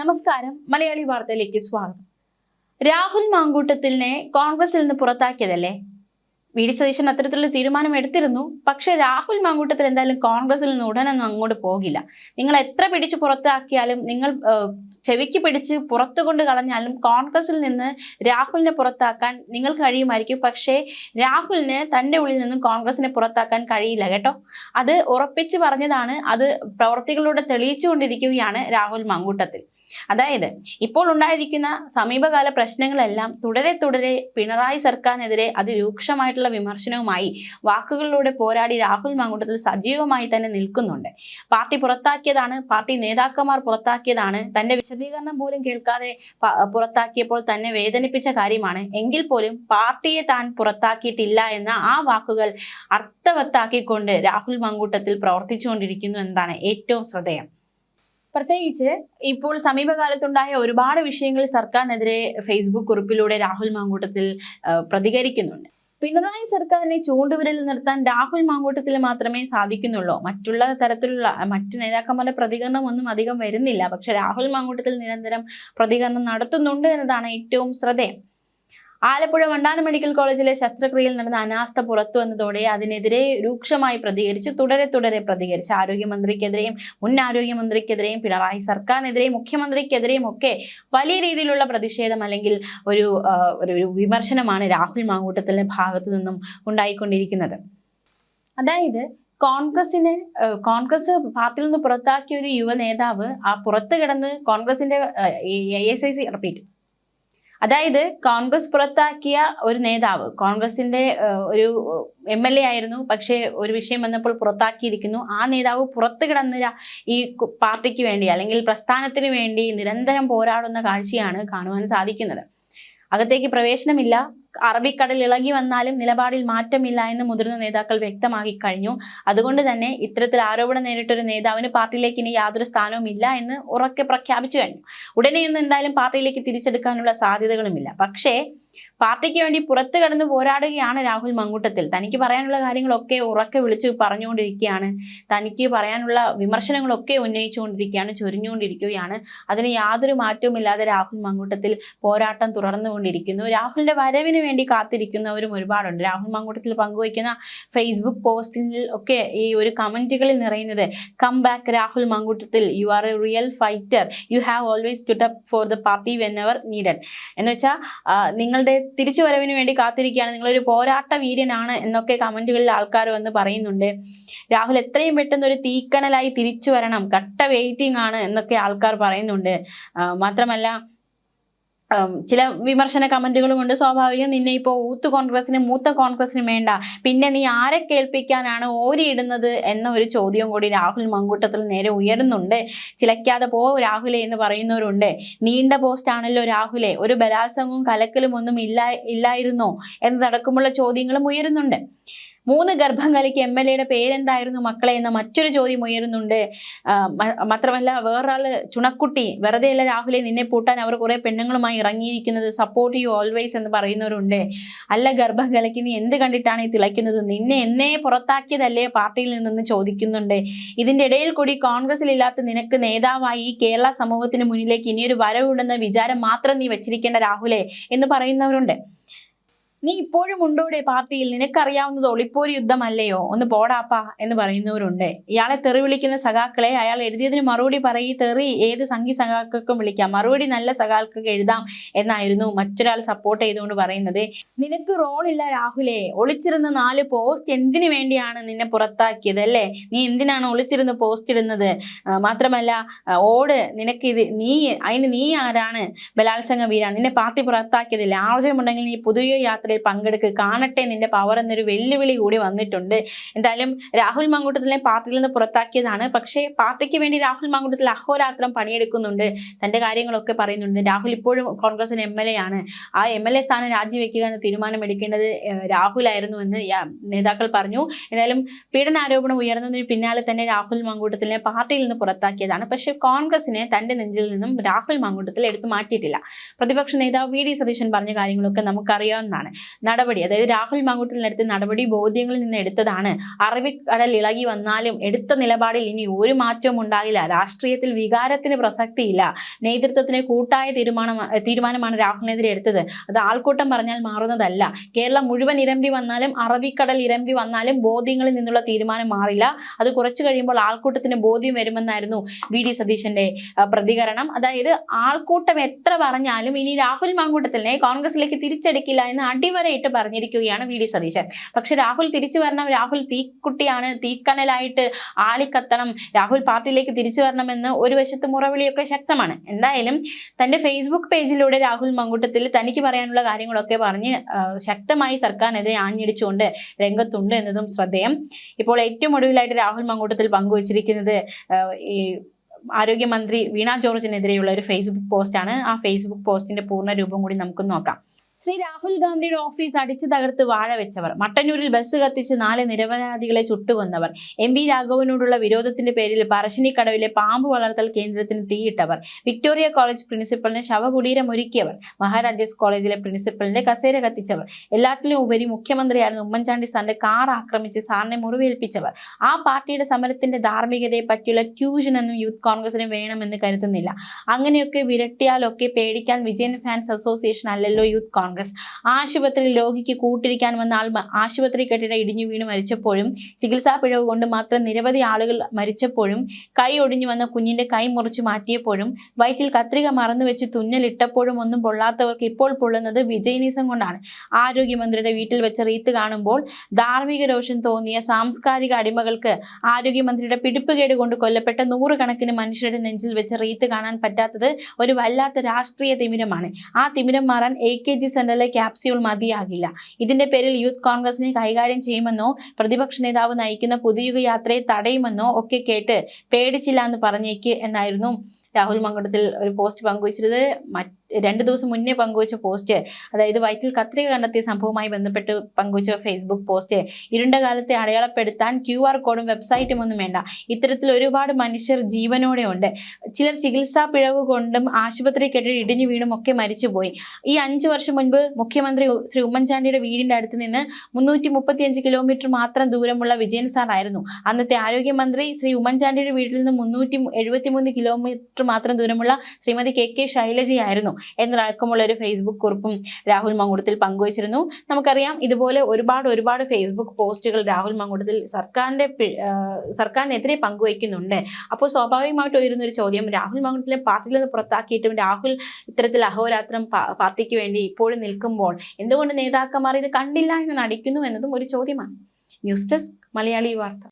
നമസ്കാരം, മലയാളി വാർത്തയിലേക്ക് സ്വാഗതം. രാഹുൽ മാങ്കൂട്ടത്തിലിനെ കോൺഗ്രസിൽ നിന്ന് പുറത്താക്കിയതല്ലേ? വി.ഡി. സതീശൻ അത്തരത്തിലുള്ള തീരുമാനം എടുത്തിരുന്നു. പക്ഷെ രാഹുൽ മാങ്കൂട്ടത്തിൽ എന്തായാലും കോൺഗ്രസിൽ നിന്ന് ഉടനൊന്നും അങ്ങോട്ട് പോകില്ല. നിങ്ങൾ എത്ര പിടിച്ച് പുറത്താക്കിയാലും, നിങ്ങൾ ചെവിക്ക് പിടിച്ച് പുറത്തു കൊണ്ട് കളഞ്ഞാലും കോൺഗ്രസിൽ നിന്ന് രാഹുലിനെ പുറത്താക്കാൻ നിങ്ങൾക്ക് കഴിയുമായിരിക്കും. പക്ഷേ രാഹുലിന് തൻ്റെ ഉള്ളിൽ നിന്നും കോൺഗ്രസിനെ പുറത്താക്കാൻ കഴിയില്ല കേട്ടോ. അത് ഉറപ്പിച്ച് പറഞ്ഞതാണ്. അത് പ്രവർത്തികളിലൂടെ തെളിയിച്ചുകൊണ്ടിരിക്കുകയാണ് രാഹുൽ മാങ്കൂട്ടത്തിൽ. അതായത് ഇപ്പോൾ ഉണ്ടായിരിക്കുന്ന സമീപകാല പ്രശ്നങ്ങളെല്ലാം തുടരെ പിണറായി സർക്കാരിനെതിരെ അതിരൂക്ഷമായിട്ടുള്ള വിമർശനവുമായി വാക്കുകളിലൂടെ പോരാടി രാഹുൽ മാങ്കൂട്ടത്തിൽ സജീവമായി തന്നെ നിൽക്കുന്നുണ്ട്. പാർട്ടി പുറത്താക്കിയതാണ്, പാർട്ടി നേതാക്കന്മാർ പുറത്താക്കിയതാണ്, തന്റെ വിശദീകരണം പോലും കേൾക്കാതെ പുറത്താക്കിയപ്പോൾ തന്നെ വേദനിപ്പിച്ച കാര്യമാണ്. എങ്കിൽ പോലും പാർട്ടിയെ താൻ പുറത്താക്കിയിട്ടില്ല എന്ന ആ വാക്കുകൾ അർത്ഥവത്താക്കിക്കൊണ്ട് രാഹുൽ മാങ്കൂട്ടത്തിൽ പ്രവർത്തിച്ചുകൊണ്ടിരിക്കുന്നു എന്നതാണ് ഏറ്റവും ശ്രദ്ധേയം. പ്രത്യേകിച്ച് ഇപ്പോൾ സമീപകാലത്തുണ്ടായ ഒരുപാട് വിഷയങ്ങൾ സർക്കാരിനെതിരെ ഫേസ്ബുക്ക് കുറിപ്പിലൂടെ രാഹുൽ മാങ്കൂട്ടത്തിൽ പ്രതികരിക്കുന്നുണ്ട്. പിണറായി സർക്കാരിനെ ചൂണ്ടുവിരലിൽ നിർത്താൻ രാഹുൽ മാങ്കൂട്ടത്തിൽ മാത്രമേ സാധിക്കുന്നുള്ളൂ. മറ്റുള്ള തരത്തിലുള്ള മറ്റു നേതാക്കന്മാരുടെ പ്രതികരണം ഒന്നും അധികം വരുന്നില്ല. പക്ഷെ രാഹുൽ മാങ്കൂട്ടത്തിൽ നിരന്തരം പ്രതികരണം നടത്തുന്നുണ്ട് എന്നതാണ് ഏറ്റവും ശ്രദ്ധേയം. ആലപ്പുഴ വണ്ടാനം മെഡിക്കൽ കോളേജിലെ ശസ്ത്രക്രിയയിൽ നടന്ന അനാസ്ഥ പുറത്തു വന്നതോടെ അതിനെതിരെ രൂക്ഷമായി പ്രതികരിച്ച് തുടരെ പ്രതികരിച്ച് ആരോഗ്യമന്ത്രിക്കെതിരെയും മുൻ ആരോഗ്യമന്ത്രിക്കെതിരെയും പിണറായി സർക്കാരിനെതിരെയും മുഖ്യമന്ത്രിക്കെതിരെയും ഒക്കെ വലിയ രീതിയിലുള്ള പ്രതിഷേധം അല്ലെങ്കിൽ ഒരു വിമർശനമാണ് രാഹുൽ മാങ്കൂട്ടത്തിന്റെ ഭാഗത്തു നിന്നും ഉണ്ടായിക്കൊണ്ടിരിക്കുന്നത്. അതായത് കോൺഗ്രസ് പാർട്ടിയിൽ നിന്ന് പുറത്താക്കിയ ഒരു യുവ നേതാവ് ആ പുറത്ത് കിടന്ന് കോൺഗ്രസിന്റെ റിപ്പീറ്റ് അതായത് കോൺഗ്രസ് പുറത്താക്കിയ ഒരു നേതാവ് കോൺഗ്രസിന്റെ ഒരു MLA ആയിരുന്നു. പക്ഷേ ഒരു വിഷയം വന്നപ്പോൾ പുറത്താക്കിയിരിക്കുന്നു. ആ നേതാവ് പുറത്തു കിടന്ന ഈ പാർട്ടിക്ക് വേണ്ടി അല്ലെങ്കിൽ പ്രസ്ഥാനത്തിന് വേണ്ടി നിരന്തരം പോരാടുന്ന കാഴ്ചയാണ് കാണുവാൻ സാധിക്കുന്നത്. അകത്തേക്ക് പ്രവേശനമില്ല, അറബിക്കടൽ ഇളകി വന്നാലും നിലപാടിൽ മാറ്റമില്ല എന്ന് മുതിർന്ന നേതാക്കൾ വ്യക്തമാക്കി കഴിഞ്ഞു. അതുകൊണ്ട് തന്നെ ഇത്തരത്തിൽ ആരോപണം നേരിട്ടൊരു നേതാവിന് പാർട്ടിയിലേക്ക് ഇനി യാതൊരു സ്ഥാനവും ഇല്ല എന്ന് ഉറക്കെ പ്രഖ്യാപിച്ചു കഴിഞ്ഞു. ഉടനെയൊന്നും എന്തായാലും പാർട്ടിയിലേക്ക് തിരിച്ചെടുക്കാനുള്ള സാധ്യതകളുമില്ല. പക്ഷേ പാർട്ടിക്ക് വേണ്ടി പുറത്തു കടന്ന് പോരാടുകയാണ് രാഹുൽ മാങ്കൂട്ടത്തിൽ. തനിക്ക് പറയാനുള്ള കാര്യങ്ങളൊക്കെ ഉറക്കെ വിളിച്ച് പറഞ്ഞുകൊണ്ടിരിക്കുകയാണ്. തനിക്ക് പറയാനുള്ള വിമർശനങ്ങളൊക്കെ ഉന്നയിച്ചുകൊണ്ടിരിക്കുകയാണ്, ചൊരിഞ്ഞുകൊണ്ടിരിക്കുകയാണ്. അതിന് യാതൊരു മാറ്റവുമില്ലാതെ രാഹുൽ മാങ്കൂട്ടത്തിൽ പോരാട്ടം തുടർന്നുകൊണ്ടിരിക്കുന്നു. രാഹുലിന്റെ വരവിന് വേണ്ടി കാത്തിരിക്കുന്നവരും ഒരുപാടുണ്ട്. രാഹുൽ മാങ്കൂട്ടത്തിൽ പങ്കുവയ്ക്കുന്ന ഫേസ്ബുക്ക് പോസ്റ്റിൽ ഒക്കെ ഈ ഒരു കമന്റുകളിൽ നിറയുന്നത് come back Rahul Mankoottathil, you are a real fighter, you have always stood up for the party whenever needed. എന്ന് വെച്ചാൽ നിങ്ങളുടെ തിരിച്ചു വരവിന് വേണ്ടി കാത്തിരിക്കുകയാണ്, നിങ്ങളൊരു പോരാട്ട വീര്യനാണ് എന്നൊക്കെ കമന്റുകളിൽ ആൾക്കാർ വന്ന് പറയുന്നുണ്ട്. രാഹുൽ എത്രയും പെട്ടെന്ന് ഒരു തീക്കനലായി തിരിച്ചു വരണം, കട്ട വെയിറ്റിംഗ് ആണ് എന്നൊക്കെ ആൾക്കാർ പറയുന്നുണ്ട്. മാത്രമല്ല ചില വിമർശന കമന്റുകളും ഉണ്ട്. സ്വാഭാവികം, നിന്നെ ഇപ്പോൾ മൂത്ത കോൺഗ്രസിന് വേണ്ട, പിന്നെ നീ ആരെ കേൾപ്പിക്കാനാണ് ഓരിയിടുന്നത് എന്ന ഒരു ചോദ്യവും കൂടി രാഹുൽ മാങ്കൂട്ടത്തിൽ നേരെ ഉയരുന്നുണ്ട്. ചിലക്കാതെ പോ രാഹുലെ എന്ന് പറയുന്നവരുണ്ട്. നീണ്ട പോസ്റ്റ് ആണല്ലോ രാഹുലെ, ഒരു ബലാത്സംഗവും കലക്കലും ഒന്നും ഇല്ലായിരുന്നോ എന്നതടക്കമുള്ള ചോദ്യങ്ങളും ഉയരുന്നുണ്ട്. 3 ഗർഭം കലക്കി MLA പേരെന്തായിരുന്നു മക്കളെ എന്ന മറ്റൊരു ചോദ്യം ഉയരുന്നുണ്ട്. മാത്രമല്ല വേറൊരാള് ചുണക്കുട്ടി, വെറുതെയല്ല രാഹുലെ നിന്നെ പൂട്ടാൻ അവർ കുറെ പെണ്ണുങ്ങളുമായി ഇറങ്ങിയിരിക്കുന്നത്, സപ്പോർട്ട് യു ഓൾവേസ് എന്ന് പറയുന്നവരുണ്ട്. അല്ല ഗർഭം കലക്കി നീ എന്ത് കണ്ടിട്ടാണ് ഈ തിളയ്ക്കുന്നത്, നിന്നെ എന്നേ പുറത്താക്കിയതല്ലേ പാർട്ടിയിൽ നിന്നെന്ന് ചോദിക്കുന്നുണ്ട്. ഇതിന്റെ ഇടയിൽ കൂടി കോൺഗ്രസിൽ ഇല്ലാത്ത നിനക്ക് നേതാവായി ഈ കേരള സമൂഹത്തിന് മുന്നിലേക്ക് ഇനിയൊരു വരവുണ്ടെന്ന വിചാരം മാത്രം നീ വെച്ചിരിക്കേണ്ട രാഹുലെ എന്ന് പറയുന്നവരുണ്ട്. നീ ഇപ്പോഴും ഉണ്ടോടെ പാർട്ടിയിൽ, നിനക്കറിയാവുന്നത് ഒളിപ്പോര് യുദ്ധമല്ലയോ, ഒന്ന് പോടാപ്പാ എന്ന് പറയുന്നവരുണ്ട്. ഇയാളെ തെറി വിളിക്കുന്ന സഖാക്കളെ അയാൾ എഴുതിയതിന് മറുപടി പറയും, തെറി ഏത് സംഘി സഖാക്കൾക്കും വിളിക്കാം, മറുപടി നല്ല സഖാക്കൾക്ക് എഴുതാം എന്നായിരുന്നു മറ്റൊരാൾ സപ്പോർട്ട് ചെയ്തുകൊണ്ട് പറയുന്നത്. നിനക്ക് റോളില്ല രാഹുലെ, ഒളിച്ചിരുന്ന 4 പോസ്റ്റ് എന്തിനു വേണ്ടിയാണ് നിന്നെ പുറത്താക്കിയത് അല്ലേ? നീ എന്തിനാണ് ഒളിച്ചിരുന്ന് പോസ്റ്റ് ഇടുന്നത്? മാത്രമല്ല ഓട്, നീ ആരാണ് ബലാത്സംഗ വീര, നിന്നെ പാർട്ടി പുറത്താക്കിയതില്ല, ആവശ്യമുണ്ടെങ്കിൽ നീ പുതിയ യാത്ര പങ്കെടുക്ക്, കാണട്ടെ നിന്റെ പവർ എന്നൊരു വെല്ലുവിളി കൂടി വന്നിട്ടുണ്ട്. എന്തായാലും രാഹുൽ മാങ്കൂട്ടത്തിലെ പാർട്ടിയിൽ നിന്ന് പുറത്താക്കിയതാണ്. പക്ഷേ പാർട്ടിക്ക് വേണ്ടി രാഹുൽ മാങ്കൂട്ടത്തിൽ അഹോരാത്രം പണിയെടുക്കുന്നുണ്ട്, തന്റെ കാര്യങ്ങളൊക്കെ പറയുന്നുണ്ട്. രാഹുൽ ഇപ്പോഴും കോൺഗ്രസിന് MLA ആണ്. ആ MLA സ്ഥാനം രാജിവെക്കുക എന്ന തീരുമാനമെടുക്കേണ്ടത് രാഹുലായിരുന്നു എന്ന് നേതാക്കൾ പറഞ്ഞു. എന്തായാലും പീഡനാരോപണം ഉയർന്നതിന് പിന്നാലെ തന്നെ രാഹുൽ മാങ്കൂട്ടത്തിലെ പാർട്ടിയിൽ നിന്ന് പുറത്താക്കിയതാണ്. പക്ഷേ കോൺഗ്രസിനെ തന്റെ നെഞ്ചിൽ നിന്നും രാഹുൽ മാങ്കൂട്ടത്തിൽ എടുത്തു മാറ്റിയിട്ടില്ല. പ്രതിപക്ഷ നേതാവ് വി.ഡി. സതീശൻ പറഞ്ഞ കാര്യങ്ങളൊക്കെ നമുക്കറിയാവുന്നതാണ്. നടപടി, അതായത് രാഹുൽ മാങ്കൂട്ടത്തിനെടുത്ത നടപടി ബോധ്യങ്ങളിൽ നിന്ന് എടുത്തതാണ്. അറബിക്കടൽ ഇളകി വന്നാലും എടുത്ത നിലപാടിൽ ഇനി ഒരു മാറ്റവും ഉണ്ടാകില്ല. രാഷ്ട്രീയത്തിൽ വികാരത്തിന് പ്രസക്തിയില്ല. നേതൃത്വത്തിന് കൂട്ടായ തീരുമാനമാണ് രാഹുലിനെതിരെ എടുത്തത്. അത് ആൾക്കൂട്ടം പറഞ്ഞാൽ മാറുന്നതല്ല. കേരളം മുഴുവൻ ഇരമ്പി വന്നാലും അറബിക്കടൽ ഇരമ്പി വന്നാലും ബോധ്യങ്ങളിൽ നിന്നുള്ള തീരുമാനം മാറില്ല. അത് കുറച്ചു കഴിയുമ്പോൾ ആൾക്കൂട്ടത്തിന് ബോധ്യം വരുമെന്നായിരുന്നു VD സതീശന്റെ പ്രതികരണം. അതായത് ആൾക്കൂട്ടം എത്ര പറഞ്ഞാലും ഇനി രാഹുൽ മാങ്കൂട്ടത്തിനെ കോൺഗ്രസിലേക്ക് തിരിച്ചെടുക്കില്ല എന്ന് അടിവരയിട്ട് പറഞ്ഞിരിക്കുകയാണ് VD സതീശൻ. പക്ഷെ രാഹുൽ തിരിച്ചു വരണം, രാഹുൽ തീക്കുട്ടിയാണ്, തീക്കനലായിട്ട് ആളിക്കത്തണം, രാഹുൽ പാർട്ടിയിലേക്ക് തിരിച്ചു വരണമെന്ന് ഒരു വശത്ത് മുറവിളിയൊക്കെ ശക്തമാണ്. എന്തായാലും തന്റെ ഫേസ്ബുക്ക് പേജിലൂടെ രാഹുൽ മാങ്കൂട്ടത്തിൽ തനിക്ക് പറയാനുള്ള കാര്യങ്ങളൊക്കെ പറഞ്ഞ് ശക്തമായി സർക്കാരിനെതിരെ ആഞ്ഞടിച്ചുകൊണ്ട് രംഗത്തുണ്ട് എന്നതും ശ്രദ്ധേയം. ഇപ്പോൾ ഏറ്റവും ഒടുവിലായിട്ട് രാഹുൽ മാങ്കൂട്ടത്തിൽ പങ്കുവച്ചിരിക്കുന്നത് ഈ ആരോഗ്യമന്ത്രി വീണ ജോർജിനെതിരെയുള്ള ഒരു ഫേസ്ബുക്ക് പോസ്റ്റാണ്. ആ ഫേസ്ബുക്ക് പോസ്റ്റിന്റെ പൂർണ്ണ രൂപം കൂടി നമുക്ക് നോക്കാം. ശ്രീ രാഹുൽ ഗാന്ധിയുടെ ഓഫീസ് അടിച്ചു തകർത്ത് വാഴ വെച്ചവർ, മട്ടന്നൂരിൽ ബസ് കത്തിച്ച് 4 നിരപരാധികളെ ചുട്ടുകൊന്നവർ, MP രാഘവനോടുള്ള വിരോധത്തിന്റെ പേരിൽ പറശ്ശിനിക്കടവിലെ പാമ്പ് വളർത്തൽ കേന്ദ്രത്തിന് തീയിട്ടവർ, വിക്ടോറിയ കോളേജ് പ്രിൻസിപ്പലിന് ശവകുടീരം ഒരുക്കിയവർ, മഹാരാജാസ് കോളേജിലെ പ്രിൻസിപ്പലിന്റെ കസേര കത്തിച്ചവർ, എല്ലാറ്റിലും ഉപരി മുഖ്യമന്ത്രിയായിരുന്ന ഉമ്മൻചാണ്ടി സാറിന്റെ കാർ ആക്രമിച്ച് സാറിനെ മുറിവേൽപ്പിച്ചവർ, ആ പാർട്ടിയുടെ സമരത്തിന്റെ ധാർമ്മികതയെ പറ്റിയുള്ള ട്യൂഷനൊന്നും യൂത്ത് കോൺഗ്രസിന് വേണമെന്ന് കരുതുന്നില്ല. അങ്ങനെയൊക്കെ വിരട്ടിയാലൊക്കെ പേടിക്കാൻ വിജയൻ ഫാൻസ് അസോസിയേഷൻ അല്ലല്ലോ യൂത്ത് കോൺഗ്രസ്. ആശുപത്രിയിൽ രോഗിക്ക് കൂട്ടിരിക്കാൻ വന്ന ആൾ ആശുപത്രി കെട്ടിടം ഇടിഞ്ഞു വീണ് മരിച്ചപ്പോഴും, ചികിത്സാ പിഴവ് കൊണ്ട് മാത്രം നിരവധി ആളുകൾ മരിച്ചപ്പോഴും, കൈ ഒടിഞ്ഞു വന്ന കുഞ്ഞിന്റെ കൈ മുറിച്ചു മാറ്റിയപ്പോഴും, വയറ്റിൽ കത്രിക മറന്നുവെച്ച് തുന്നലിട്ടപ്പോഴും ഒന്നും പൊള്ളാത്തവർക്ക് ഇപ്പോൾ പൊള്ളുന്നത് വിജയനീസം കൊണ്ടാണ്. ആരോഗ്യമന്ത്രിയുടെ വീട്ടിൽ വെച്ച റീത്ത് കാണുമ്പോൾ ധാർമ്മിക രോഷം തോന്നിയ സാംസ്കാരിക അടിമകൾക്ക് ആരോഗ്യമന്ത്രിയുടെ പിടിപ്പുകേട് കൊണ്ട് കൊല്ലപ്പെട്ട 100 കണക്കിന് മനുഷ്യരുടെ നെഞ്ചിൽ വെച്ച റീത്ത് കാണാൻ പറ്റാത്തത് ഒരു വല്ലാത്ത രാഷ്ട്രീയ തിമിരമാണ്. ആ തിമിരം മാറാൻ AKG സെന്ററിലെ ക്യാപ്സ്യൂൾ മതിയാകില്ല. ഇതിന്റെ പേരിൽ യൂത്ത് കോൺഗ്രസിനെ കൈകാര്യം ചെയ്യുമെന്നോ പ്രതിപക്ഷ നേതാവ് നയിക്കുന്ന പുതുയുഗ യാത്രയെ തടയുമെന്നോ ഒക്കെ കേട്ട് പേടിച്ചില്ല എന്ന് പറഞ്ഞേക്ക് എന്നായിരുന്നു രാഹുൽ മാങ്കൂട്ടത്തിൽ ഒരു പോസ്റ്റ് പങ്കുവച്ചത്. 2 ദിവസം മുന്നേ പങ്കുവച്ച പോസ്റ്റ്, അതായത് വയറ്റിൽ കത്രിക കണ്ടെത്തിയ സംഭവവുമായി ബന്ധപ്പെട്ട് പങ്കുവച്ച ഫേസ്ബുക്ക് പോസ്റ്റ്, ഇരുണ്ട കാലത്തെ അടയാളപ്പെടുത്താൻ QR കോഡും വെബ്സൈറ്റും ഒന്നും വേണ്ട. ഇത്തരത്തിൽ ഒരുപാട് മനുഷ്യർ ജീവനോടെ ഉണ്ട്. ചിലർ ചികിത്സാ പിഴവ് കൊണ്ടും ആശുപത്രി കെട്ടിടം ഇടിഞ്ഞു വീണും ഒക്കെ മരിച്ചുപോയി. ഈ 5 വർഷം മുൻപ് മുഖ്യമന്ത്രി ശ്രീ ഉമ്മൻചാണ്ടിയുടെ വീടിന്റെ അടുത്ത് നിന്ന് 335 കിലോമീറ്റർ മാത്രം ദൂരമുള്ള വിജയൻ സാർ ആയിരുന്നു. അന്നത്തെ ആരോഗ്യമന്ത്രി ശ്രീ ഉമ്മൻചാണ്ടിയുടെ വീട്ടിൽ നിന്ന് 373 കിലോമീറ്റർ മാത്രം ദൂരമുള്ള ശ്രീമതി KK ശൈലജയായിരുന്നു എന്നതടക്കമുള്ള ഒരു ഫേസ്ബുക്ക് കുറിപ്പും രാഹുൽ മാങ്കൂട്ടത്തിൽ പങ്കുവച്ചിരുന്നു. നമുക്കറിയാം ഇതുപോലെ ഒരുപാട് ഫേസ്ബുക്ക് പോസ്റ്റുകൾ രാഹുൽ മാങ്കൂട്ടത്തിൽ സർക്കാരിനെതിരെ പങ്കുവയ്ക്കുന്നുണ്ട്. അപ്പോൾ സ്വാഭാവികമായിട്ട് ഉയരുന്ന ഒരു ചോദ്യം, രാഹുൽ മാങ്കൂട്ടത്തിലെ പാർട്ടിയിൽ നിന്ന് പുറത്താക്കിയിട്ടും രാഹുൽ ഇത്തരത്തിൽ അഹോരാത്രം പാർട്ടിക്ക് വേണ്ടി ഇപ്പോഴും നിൽക്കുമ്പോൾ എന്തുകൊണ്ട് നേതാക്കന്മാർ ഇത് കണ്ടില്ല എന്ന് നടിക്കുന്നു എന്നതും ഒരു ചോദ്യമാണ്. ന്യൂസ് ഡെസ്ക് മലയാളി വാർത്ത.